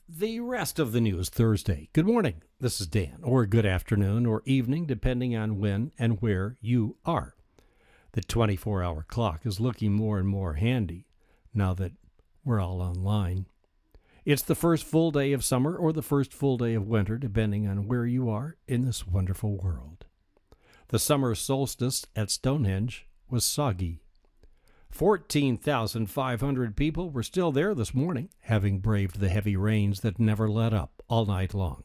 the rest of the news Thursday. Good morning. This is Dan, or good afternoon or evening, depending on when and where you are. The 24-hour clock is looking more and more handy now that we're all online. It's the first full day of summer or the first full day of winter, depending on where you are in this wonderful world. The summer solstice at Stonehenge was Soggy. 14,500 people were still there this morning, having braved the heavy rains that never let up all night long.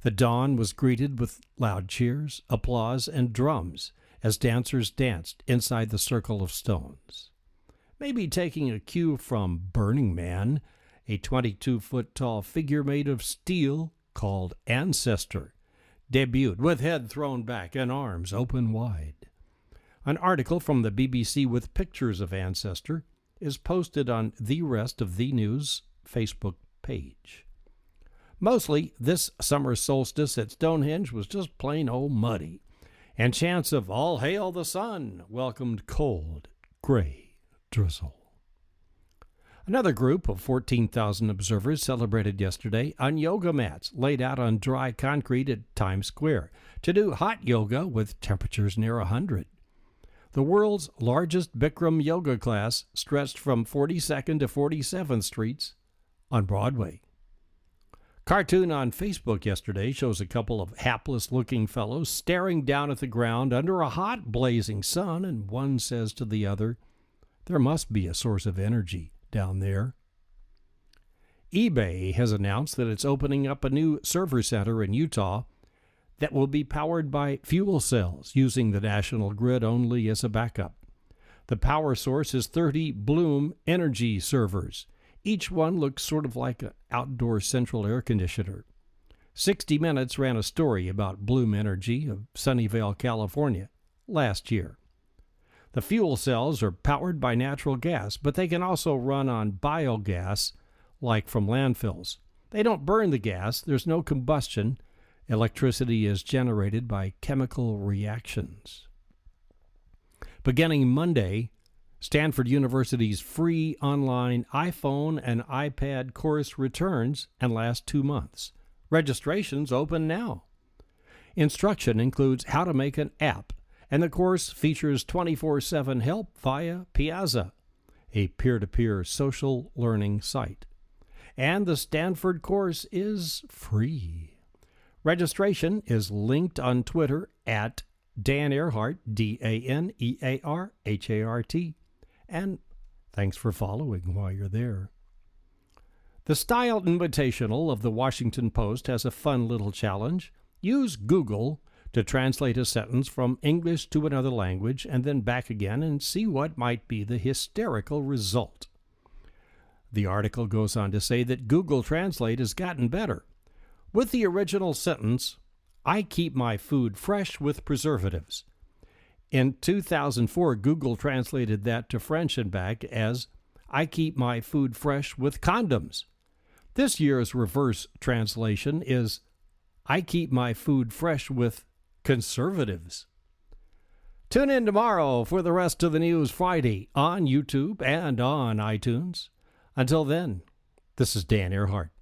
The dawn was greeted with loud cheers, applause, and drums as dancers danced inside the circle of stones. Maybe taking a cue from Burning Man, a 22-foot-tall figure made of steel called Ancestor debuted with head thrown back and arms open wide. An article from the BBC with pictures of Ancestor is posted on the Rest of the News Facebook page. Mostly, this summer solstice at Stonehenge was just plain old muddy, and chants of "All hail the sun" welcomed cold, gray drizzle. Another group of 14,000 observers celebrated yesterday on yoga mats laid out on dry concrete at Times Square to do hot yoga with temperatures near 100. The world's largest Bikram yoga class stretched from 42nd to 47th Streets on Broadway. Cartoon on Facebook yesterday shows a couple of hapless-looking fellows staring down at the ground under a hot, blazing sun, and one says to the other, "There must be a source of energy down there." eBay has announced that it's opening up a new server center in Utah that will be powered by fuel cells using the national grid only as a backup. The power source is 30 Bloom Energy servers. Each one looks sort of like an outdoor central air conditioner. 60 Minutes ran a story about Bloom Energy of Sunnyvale, California, last year. The fuel cells are powered by natural gas, but they can also run on biogas, like from landfills. They don't burn the gas. There's no combustion. Electricity is generated by chemical reactions. Beginning Monday, Stanford University's free online iPhone and iPad course returns and lasts 2 months. Registrations open now. Instruction includes how to make an app, and the course features 24/7 help via Piazza, a peer-to-peer social learning site. And the Stanford course is free. Registration is linked on Twitter at Dan Earhart, DANEARHART. And thanks for following while you're there. The Style Invitational of the Washington Post has a fun little challenge. Use Google to translate a sentence from English to another language and then back again and see what might be the hysterical result. The article goes on to say that Google Translate has gotten better. With the original sentence, "I keep my food fresh with preservatives." In 2004, Google translated that to French and back as, "I keep my food fresh with condoms." This year's reverse translation is, "I keep my food fresh with conservatives." Tune in tomorrow for the Rest of the News Friday on YouTube and on iTunes. Until then, this is Dan Earhart.